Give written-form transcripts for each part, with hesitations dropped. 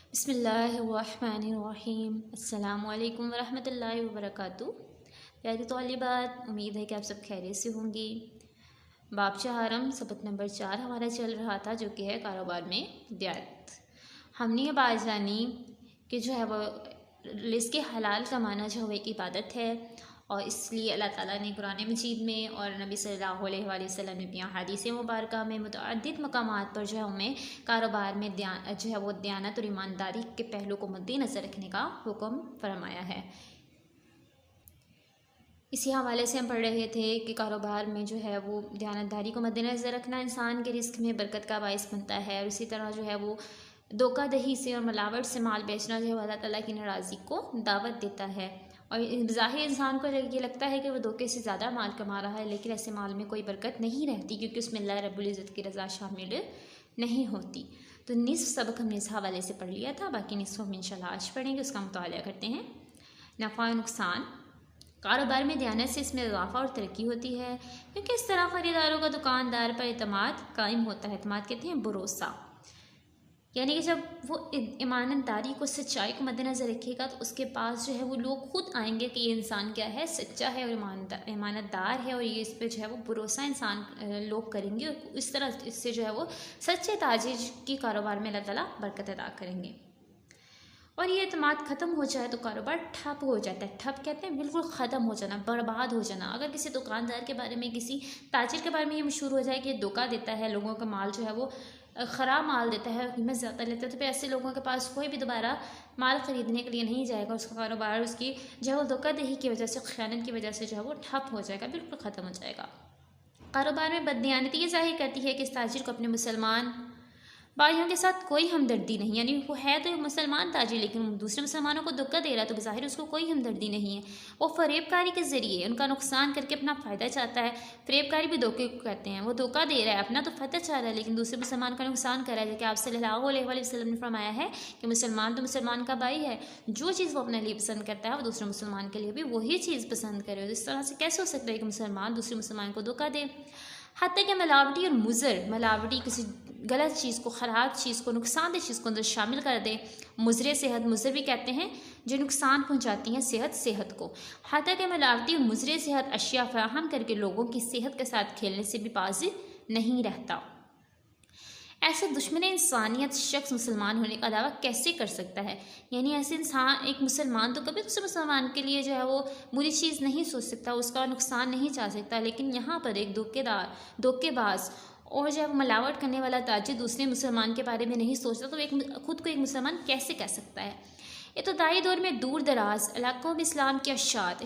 बिस्मिल्लाहिर्रहमानिर्रहीम। अस्सलामुअलैकुम वरहमतुल्लाहि वबरकातुहू। प्यारी तौलिबात, उम्मीद है कि आप सब खैरियत से होंगी। बाब चहारम सबक नंबर 4 हमारा चल रहा था, जो कि है कारोबार में दियानत। हमने ये बात जानी कि जो है वो रिज़्क़ हलाल कमाना जो है एक इबादत है, और इसलिए अल्लाह ताला ने कुरान मजीद में और नबी सल्लल्लाहु अलैहि वसल्लम ने अपनी हदीस मुबारक में मुतअद्दिद मकामात पर जो है हमें कारोबार में जो है वो दयानत और ईमानदारी के पहलू को मद्देनज़र रखने का हुक्म फरमाया है। इसी हवाले से हम पढ़ रहे थे कि कारोबार में जो है वो दयानतदारी को मद्देनज़र रखना इंसान के रिस्क में बरकत का बाइस बनता है, और इसी तरह जो है वो धोखाधड़ी से और मिलावट से माल बेचना जो है अल्लाह ताला की नाराज़गी को दावत देता है। और ज़ाहिर इंसान को ये लगता है कि वो धोखे से ज़्यादा माल कमा रहा है, लेकिन ऐसे माल में कोई बरकत नहीं रहती, क्योंकि उसमें अल्लाह रब्बुल इज़्ज़त की रज़ा शामिल नहीं होती। तो निस्फ़ सबक हमने इस हवाले से पढ़ लिया था, बाकी निस्फ़ हम इंशाल्लाह आज पढ़ेंगे। उसका मुताला करते हैं। नफ़ा और नुकसान। कारोबार में दयानत से इसमें इजाफा और तरक्की होती है, क्योंकि इस तरह ख़रीदारों का दुकानदार पर एतमाद कायम होता है। एतमाद कहते हैं भरोसा, यानी कि जब वो ईमानदारी को, सच्चाई को मद्देनज़र रखेगा तो उसके पास जो है वो लोग खुद आएंगे कि ये इंसान क्या है, सच्चा है और ईमानदार है, और ये इस पर जो है वो भरोसा इंसान लोग करेंगे, और इस तरह इससे जो है वो सच्चे ताजिर की कारोबार में अल्लाह ताला बरकत अता करेंगे। और ये एतमाद ख़त्म हो जाए तो कारोबार ठप हो जाता है। ठप कहते हैं बिल्कुल ख़त्म हो जाना, बर्बाद हो जाना। अगर किसी दुकानदार के बारे में, किसी ताजिर के बारे में ये मशहूर हो जाए कि धोखा देता है, लोगों का माल जो है वो ख़राब माल देता है, कीमत ज़्यादा लेता है, तो फिर ऐसे लोगों के पास कोई भी दोबारा माल ख़रीदने के लिए नहीं जाएगा। उसका कारोबार उसकी जो है वो धोखाधड़ी की वजह से, ख़यानत की वजह से जो है वो ठप हो जाएगा, बिल्कुल ख़त्म हो जाएगा। कारोबार में बददियानती ये ज़ाहिर करती है कि इस ताजिर को अपने मुसलमान भाइयों के साथ कोई हमदर्दी नहीं, यानी वो है तो मुसलमान ताजिर, लेकिन दूसरे मुसलमानों को धोखा दे रहा है, तो बज़ाहिर उसको कोई हमदर्दी नहीं है। वो फ़रेबकारी के ज़रिए उनका नुकसान करके अपना फ़ायदा चाहता है। फ़रेबकारी भी धोखे को कहते हैं। वो धोखा दे रहा है, अपना तो फ़ायदा चाह रहा है, लेकिन दूसरे मुसलमान का नुकसान कर रहा है। जबकि आप सल्लल्लाहु अलैहि वसल्लम ने फरमाया है कि मुसलमान तो मुसलमान का भाई है। जो चीज़ वो अपने लिए पसंद करता है वो दूसरे मुसलमान के लिए भी वही चीज़ पसंद करे। इस तरह से कैसे हो सकता है कि मुसलमान दूसरे मुसलमान को धोखा दे। हत्ता कि मिलावटी और मुज़र, मिलावटी किसी गलत चीज़ को, ख़राब चीज़ को, नुकसानदेह चीज़ को अंदर शामिल कर दे। मुज़रे सेहत, मुज़र भी कहते हैं जो नुकसान पहुंचाती हैं सेहत को। हत्ता कि मिलावटी और मुज़रे सेहत अशिया फराहम करके लोगों की सेहत के साथ खेलने से भी बाज़ नहीं रहता। ऐसे दुश्मन इंसानियत शख्स मुसलमान होने का दावा कैसे कर सकता है? यानी ऐसे इंसान, एक मुसलमान तो कभी दूसरे मुसलमान के लिए जो है वो बुरी चीज़ नहीं सोच सकता, उसका नुकसान नहीं चाह सकता, लेकिन यहाँ पर एक धोखेबाज और जो है मिलावट करने वाला ताजिर दूसरे मुसलमान के बारे में नहीं सोचता, तो एक खुद को एक मुसलमान कैसे कह सकता है? इब्तदाई दौर में दूर दराज इलाकों में इस्लाम की इशात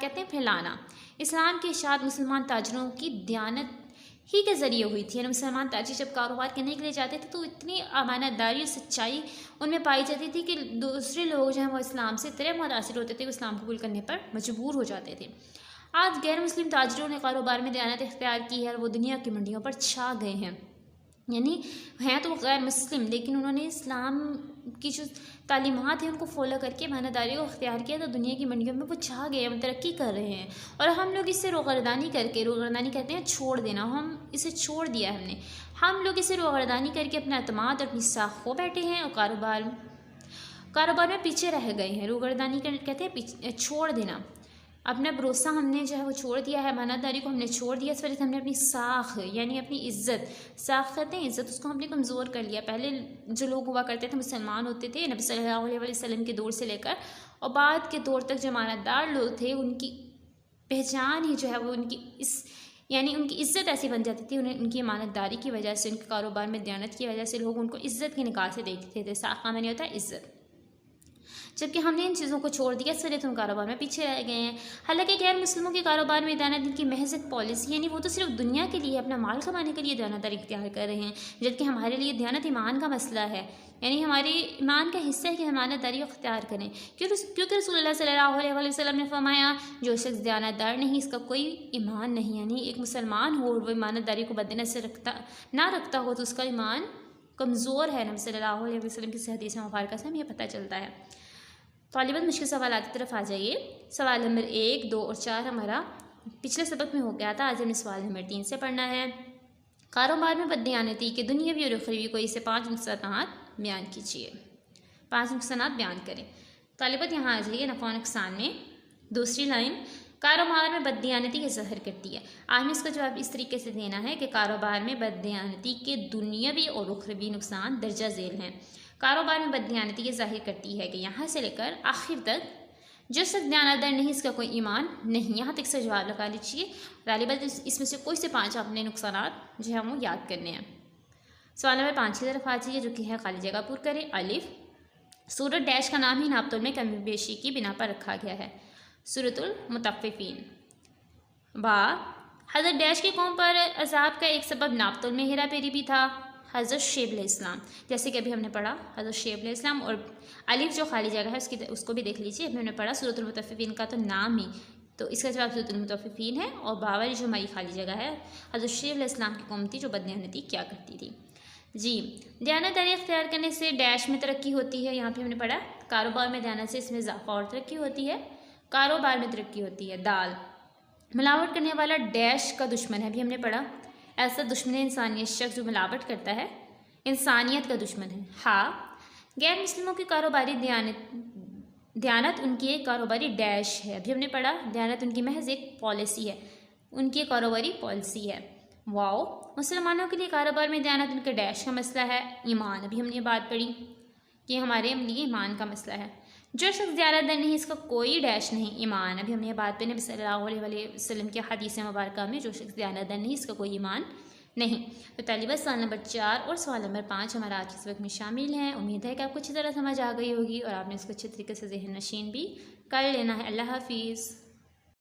कहते हैं फैलाना। इस्लाम की इशात मुसलमान ताजरों की दयानत ही के ज़रिए हुई थी। यानी मुसलमान ताजिर जब कारोबार करने के लिए जाते थे तो इतनी अमानतदारी और सच्चाई उनमें पाई जाती थी कि दूसरे लोग जो हैं वो इस्लाम से इतने मुतासिर होते थे, वो इस्लाम कबूल करने पर मजबूर हो जाते थे। आज गैर मुस्लिम ताजिरों ने कारोबार में दयानत इख्तियार की है और वो दुनिया की मंडियों पर छा गए हैं। यानी हैं तो गैर मुस्लिम, लेकिन उन्होंने इस्लाम की जो तालीमात है उनको फॉलो करके ईमानदारी को अख्तियार किया, तो दुनिया की मंडियों में वो छा गए हैं, तरक्की कर रहे हैं। और हम लोग इससे रोगरदानी करके, रोगरदानी कहते हैं छोड़ देना, हम इसे छोड़ दिया है हमने। हम लोग इसे रोगरदानी करके अपना अतमाद और अपनी साख खो बैठे हैं, और कारोबार में पीछे रह गए हैं। रोगरदानी कहते हैं छोड़ देना। अपना भरोसा हमने जो है वो छोड़ दिया है, ईमानदारी को हमने छोड़ दिया। इस वजह से हमने अपनी साख, यानी अपनी इज़्ज़त, साख कहते हैं इज़्ज़त, उसको हमने कमज़ोर कर लिया। पहले जो लोग हुआ करते थे, मुसलमान होते थे नबी सल्लल्लाहु अलैहि वसल्लम के दौर से लेकर और बाद के दौर तक जो ईमानदार लोग थे, उनकी पहचान ही जो है वो यानी उनकी इज़्ज़त ऐसी बन जाती थी। उन्हें उनकी ईमानदारी की वजह से, उनके कारोबार में दयानत की वजह से लोग उनको इज़्ज़त की निगाह से देखते थे। साख का माने होता है इज़्ज़त। जबकि हमने इन चीज़ों को छोड़ दिया, इस वजह से हम कारोबार में पीछे रह गए हैं। हालांकि गैर मुस्लिमों के कारोबार में दयानत की महज एक पॉलिसी, यानी वो तो सिर्फ दुनिया के लिए, अपना माल कमाने के लिए दयानतदारी इख्तियार कर रहे हैं, जबकि हमारे लिए दयानत ईमान का मसला है। यानी हमारे ईमान का हिस्सा है कि हम ईमानदारी को इख्तियार करें, क्योंकि रसूलुल्लाह सल्लल्लाहु अलैहि वसल्लम ने फरमाया, जो शख्स दयानतदार नहीं इसका कोई ईमान नहीं। यानी एक मुसलमान हो और वो ईमानदारी को मद्देनज़र रखता हो तो उसका ईमान कमज़ोर है। नबी सल्लल्लाहु अलैहि वसल्लम की हदीस मुबारक से हमें यह पता चलता है। तालिबान मुश्किल सवाल की तरफ आ जाइए। सवाल नंबर 1, 2 और 4 हमारा पिछले सबक में हो गया था। आज हमें सवाल नंबर 3 से पढ़ना है। कारोबार में बददियानती के दुनियावी और उखरवी कोई से 5 नुकसानात बयान कीजिए। 5 नुकसानात बयान करें। तालिबत यहाँ आ जाइए नफ़ा नुकसान में। दूसरी लाइन, कारोबार में बददियानती के ज़हर करती है। आपने इसका जवाब इस तरीके से देना है कि कारोबार में बददियानती के दुनियावी और उखरवी नुकसान दर्जा झेल हैं। कारोबार में बददियानती के ज़ाहिर करती है कि यहाँ से लेकर आखिर तक जो शख्स दयानतदार नहीं इसका कोई ईमान नहीं। यहाँ तक से जवाब लगा लीजिए। तालिबत इसमें से कोई से 5 आपने नुकसानात जो है वो याद करने हैं। सवाल नंबर 5 की तरफ आ जाइए, जो कि है खाली जगह पुर करें। अलिफ, सूरत डैश का नाम ही नापतोल में कमी बेशी की बिना पर रखा गया है। सूरतुल मुतफ़्फ़िफ़ीन। बा, हज़रत डैश की कौम पर अज़ाब का एक सबब नापतोल में हेरा फेरी भी था। हज़रत शुएब अलैहिस्सलाम, जैसे कि अभी हमने पढ़ा हज़रत शुएब अलैहिस्सलाम। और अलिफ जो खाली जगह है उसको भी देख लीजिए। अभी हमने पढ़ा सूरतुल मुतफ़्फ़िफ़ीन का तो नाम ही, तो इसका जवाब सूरतुल मुतफ़्फ़िफ़ीन है। और बावरी जो हमारी खाली जगह है, हज़रत शुएब अलैहिस्सलाम की कौम थी जो बददियानती क्या करती थी। जी, दयानतदारी इख्तियार करने से डैश में तरक्की होती है। यहाँ पे हमने पढ़ा कारोबार में दयानत से इसमें इजाफा और तरक्की होती है। कारोबार में तरक्की होती है। दाल, मिलावट करने वाला डैश का दुश्मन है। अभी हमने पढ़ा ऐसा दुश्मन इंसानियत शख्स जो मिलावट करता है इंसानियत का दुश्मन है। हाँ, गैर मुस्लिमों की कारोबारी दयानत उनकी एक कारोबारी डैश है। अभी हमने पढ़ा दयानत उनकी महज एक पॉलिसी है, उनकी एक कारोबारी पॉलिसी है। वाओ, मुसलमानों के लिए कारोबार में दयानत उनके डैश का मसला है। ईमान, अभी हमने बात पढ़ी कि हमारे लिए ईमान का मसला है। जो शख्स दयानतदार नहीं इसका कोई डैश नहीं, ईमान। अभी हमने ये बात पढ़ी नबी सल्लल्लाहु अलैहि वसल्लम की हदीस मुबारका में, जो शख्स दयानतदार नहीं इसका कोई ईमान नहीं। तो तालिबत सवाल नंबर 4 और सवाल नंबर 5 हमारा आज इस वक्त में शामिल हैं। उम्मीद है कि आपको अच्छी तरह समझ आ गई होगी और आपने इसको अच्छे तरीके से ज़हन नशीन भी कर लेना है। अल्लाह हाफिज़।